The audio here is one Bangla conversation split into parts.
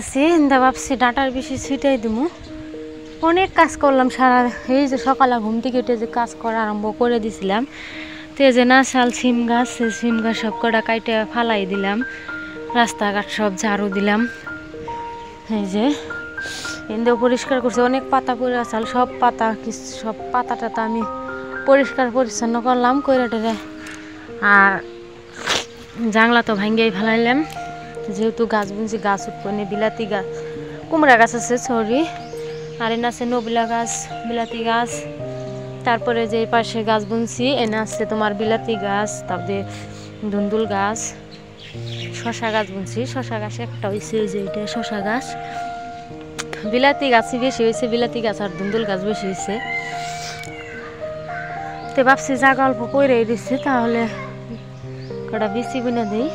যাইতেছি, ভাবছি ডাটার বেশি ছিটাই দিমু। অনেক কাজ করলাম সারা, এই যে সকালে ঘুম থেকে উঠে যে কাজ করা আরম্ভ করে দিছিলাম। তো যে না শাল সিম গাছ সব কটা কাইটে ফালাই দিলাম, রাস্তাঘাট সব ঝাড়ু দিলাম। এই যে এন্দেও পরিষ্কার করছে, অনেক পাতা পড়ে আসাল, সব পাতাটা তো আমি পরিষ্কার পরিচ্ছন্ন করলাম কইরা টেরে। আর জাংলা তো ভাঙ্গিয়ে ফেলাইলাম, যেহেতু গাছ বুনছি গাছ উৎপন্ন বিলাতি গাছ, কুমড়া গাছ আছে সরি, আর এনে আছে নবিলা গাছ, বিলাতি গাছ। তারপরে যে পাশে গাছ বুনছি এনে আছে তোমার বিলাতি গাছ, তারপরে ধুন্দুল গাছ, শশা গাছ বুনছি। শশা গাছ একটা হয়েছে, যে এটা শশা গাছ। বিলাতি গাছই বেশি হয়েছে, বিলাতি গাছ আর ধুন্দুল গাছ বেশি হয়েছে। তো ভাবছি জায়গা অল্প পরে দিচ্ছে, তাহলে কটা বেশি বুনে দিই।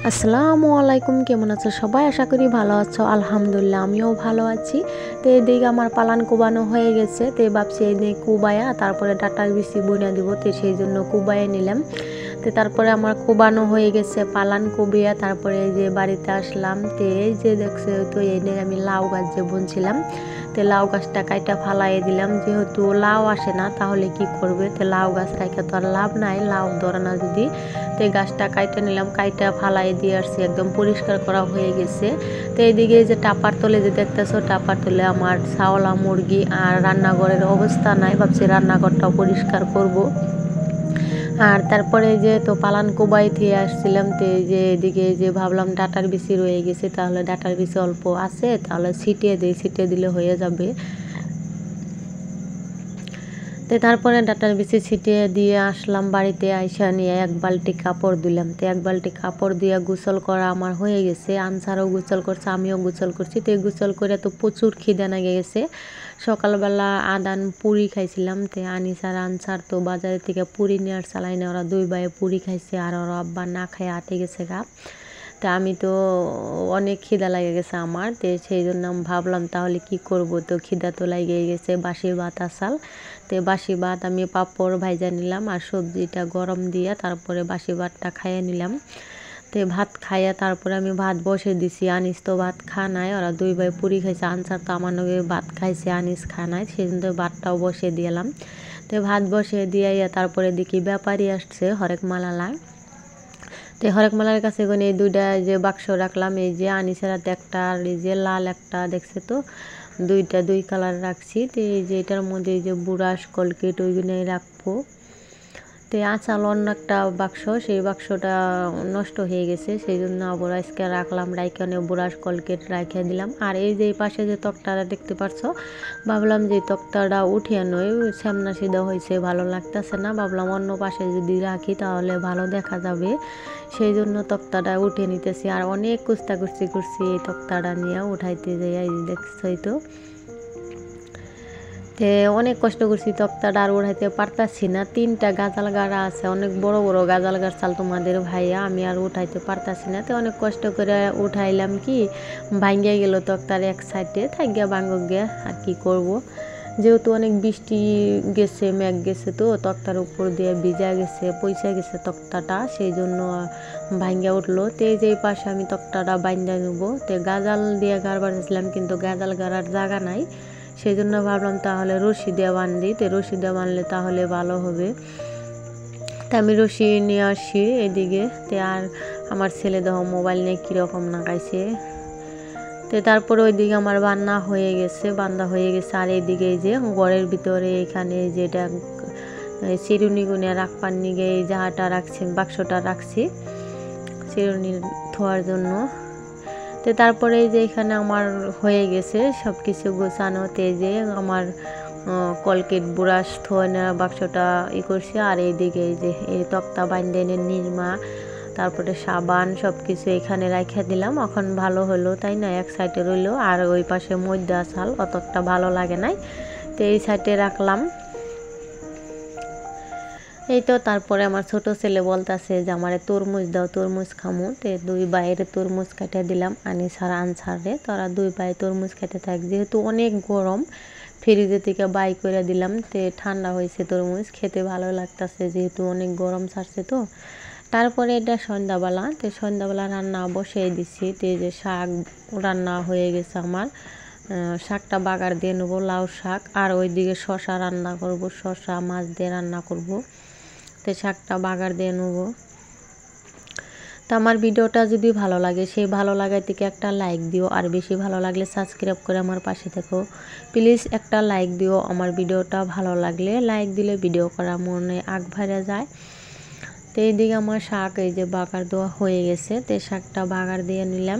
আসসালামু আলাইকুম, কেমন আছো সবাই? আশা করি ভালো আছো। আলহামদুলিল্লাহ আমিও ভালো আছি। তো এদিকে আমার পালান কোবানো হয়ে গেছে। তো ভাবছি এই দিয়ে কুবায়া তারপরে ডাটার বেশি বুনে দিব, তো সেই জন্য কুবাইয়ে নিলাম। তো তারপরে আমার কোবানো হয়ে গেছে, পালান কুবিয়া তারপরে এই যে বাড়িতে আসলাম। তো এই যে দেখছে, তো এই নিয়ে আমি লাউ গাছ যে বুনছিলাম, তো লাউ গাছটা কাইটা ফালাই দিলাম। যেহেতু লাউ আসে না তাহলে কি করবে, তো লাউ গাছ রাখা তো আর লাভ নাই, লাউ ধরে না যদি। তো এই গাছটা কাইটা নিলাম, কাইটা ফালাই দিয়ে আসছি, একদম পরিষ্কার করা হয়ে গেছে। তো এইদিকে যে টাপার তলে যে দেখতেছো, টাপার তলে আমার ছাওলা মুরগি, আর রান্নাঘরের অবস্থা নাই, ভাবছি রান্নাঘরটাও পরিষ্কার করব। আর তারপরে যে তো পালান কোবাই থেকে আসছিলাম, তো এই যে এদিকে যে ভাবলাম ডাটার বিচি রয়ে গেছে, তাহলে ডাটার বিচি অল্প আছে, তাহলে ছিটিয়ে দিলে হয়ে যাবে। তো তারপরে ডাটার বিচি ছিটিয়ে দিয়ে আসলাম বাড়িতে, আইসা নিয়ে এক বালতি কাপড় দিলাম। তো এক বালতি কাপড় দিয়ে গোসল করা আমার হয়ে গেছে। আনসারও গোসল করছে, আমিও গোসল করছি। তো গোসল করে তো প্রচুর খিদে লেগে গেছে। সকালবেলা আদান পুরি খাইছিলাম। তো আনিস আর আনসার তো বাজারে থেকে পুরি নিয়ে আর চালাই না, ওরা দুই ভাইয়ে পুরি খাইছে, আর ওরা আব্বা না খায় আটে গেছে গা। তা আমি তো অনেক খিদা লাগে গেছে আমার, তো সেই জন্য আমি ভাবলাম তাহলে কি করব, তো খিদা তো লাগে গেছে, বাসি ভাত আসাল। তো বাসি ভাত আমি পাঁপড় ভাইজা নিলাম, আর সবজিটা গরম দিয়ে তারপরে বাসি ভাতটা খাইয়ে নিলাম। তো ভাত খাইয়া তারপরে আমি ভাত বসে দিছি। আনিস তো ভাত খা নাই, ওরা দুই ভাই পুরি খাইছে, আনসার তো আমার নগে ভাত খাইছে, আনিস খা নাই, সেই জন্য ভাতটাও বসে দিলাম। তো ভাত বসে দিয়ে তারপরে দেখি ব্যাপারী আসছে হরেক মালালায়। তো হরেক মালার কাছে কোন এই দুইটা যে বাক্স রাখলাম, এই যে আনিসের হাতে একটা, আর এই যে লাল একটা, দেখছে তো দুই কালার রাখছি। তো এই যে এটার মধ্যে এই যে বুরাশ কলকেট ওইগুলোই রাখবো। তো আচাল অন্য একটা বাক্স, সেই বাক্সটা নষ্ট হয়ে গেছে, সেই জন্য আবার আজকে রাখলাম, রাইখানে বুরাশ কলকেট রাখিয়ে দিলাম। আর এই যে পাশে যে তক্তাটা দেখতে পাচ্ছ, ভাবলাম যে তক্তাটা উঠিয়ে নয়, সামনা সিধা হয়েছে, ভালো লাগতেছে না, ভাবলাম অন্য পাশে যদি রাখি তাহলে ভালো দেখা যাবে, সেই জন্য তক্তাটা উঠে নিতেছি। আর অনেক কুস্তাকুস্তি করছি এই তক্তাটা নিয়ে উঠাইতে যাই, দেখছই তো। অনেক কষ্ট করছি, তক্তাটা আর উঠাইতে পারতাছি না, 3টা গাজাল গাড়া আছে, অনেক বড় বড় গাজাল গাছাল তোমাদের ভাইয়া, আমি আর উঠাইতে পারতাছি না। তো অনেক কষ্ট করে উঠাইলাম, কি ভাঙ্গিয়া গেল তক্তার এক সাইডে, থাকিয়া ভাঙ্গক গিয়া, আর কি করব, যেহেতু অনেক বৃষ্টি গেছে, মেঘ গেছে, তো তক্তার উপর দিয়ে ভিজা গেছে, পয়সা গেছে তক্তাটা, সেই জন্য ভাঙ্গিয়া উঠলো। তো এই যে পাশে আমি তক্তাটা বাইন্দা নেবো, তো গাজাল দিয়ে গাড়বার চাইছিলাম, কিন্তু গাজাল গাড়ার জায়গা নাই, সেই জন্য ভাবলাম তাহলে রশি দিয়ে বান্ধি, তো রশি দিয়ে বানলে তাহলে ভালো হবে। তা আমি রশি নিয়ে আসি এদিকে। তো আর আমার ছেলে দেখো মোবাইল নিয়ে কীরকম নাগাইছে। তো তারপরে ওইদিকে আমার বান্না হয়ে গেছে, বান্ধা হয়ে গেছে। আর এইদিকে এই যে ঘরের ভিতরে এখানে যেটা চিরুনি গুনিয়া রাখবার নিগে এই জাহাটা রাখছি, বাক্সটা রাখছি চিরুনি ধোয়ার জন্য। তো তারপরে এই যে এখানে আমার হয়ে গেছে সব কিছু গোছানোতে, যে আমার কলকেট ব্রাশ ধোয়া বাক্সটা করছি। আর এইদিকে এই যে এই তক্তা বাইন্ডেনের নিরমা, তারপরে সাবান, সব কিছু এখানে রাখা দিলাম। এখন ভালো হলো, তাই না, এক সাইডে রইলো, আর ওই পাশে মধ্যে আসাল অতটা ভালো লাগে নাই, তো এই সাইডে রাখলাম। এই তো তারপরে আমার ছোট ছেলে বলতেছে যে আমারে তরমুজ দাও, তরমুজ খামো। তো দুই বাইরে তরমুজ কেটে দিলাম, আনিস আর আনসারে, তোরা দুই ভাই তরমুজ খেতে থাক, যেহেতু অনেক গরম, ফ্রিজে থেকে বাই করে দিলাম, তো ঠান্ডা হয়েছে তরমুজ, খেতে ভালো লাগতেছে, যেহেতু অনেক গরম ছাড়ছে। তো তারপরে এটা সন্ধ্যাবেলা, তো সন্ধ্যাবেলা রান্না বসিয়ে দিছি। তো এই যে শাক রান্না হয়ে গেছে আমার, শাকটা বাগার দিয়ে নেবো, লাউ শাক। আর ওইদিকে শশা রান্না করব, শশা মাছ দিয়ে রান্না করব। তো শাকটা বাগার দিয়ে নেবো। তো আমার ভিডিওটা যদি ভালো লাগে, সেই ভালো লাগার থেকে একটা লাইক দিও, আর বেশি ভালো লাগলে সাবস্ক্রাইব করে আমার পাশে থেকো। প্লিজ একটা লাইক দিও, আমার ভিডিওটা ভালো লাগলে লাইক দিলে ভিডিও করা মনে আগ ভরে যায়। তো এইদিকে আমার শাক এই যে বাগার দেওয়া হয়ে গেছে, তো শাকটা বাগার দিয়ে নিলাম।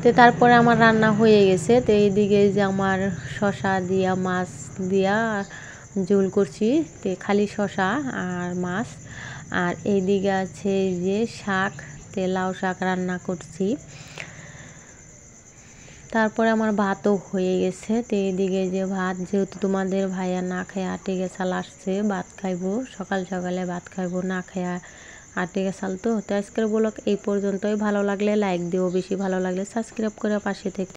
তো তারপরে আমার রান্না হয়ে গেছে। তো এইদিকে যে আমার শশা দিয়া মাছ দিয়া ঝোল করছি, তো খালি শশা আর মাছ। আর এইদিকে আছে এই যে শাক, তে লাউ শাক রান্না করছি। তারপরে আমার ভাতও হয়ে গেছে। তো এইদিকে যে ভাত, যেহেতু তোমাদের ভাইয়া না খেয়ে আটে গেছাল আসছে, ভাত খাইবো, সকাল সকালে ভাত খাইবো, না খেয়ে আটে গেছাল। তো আজকের ব্লগ এই পর্যন্তই। ভালো লাগলে লাইক দিও, বেশি ভালো লাগলে সাবস্ক্রাইব করে পাশে থেকে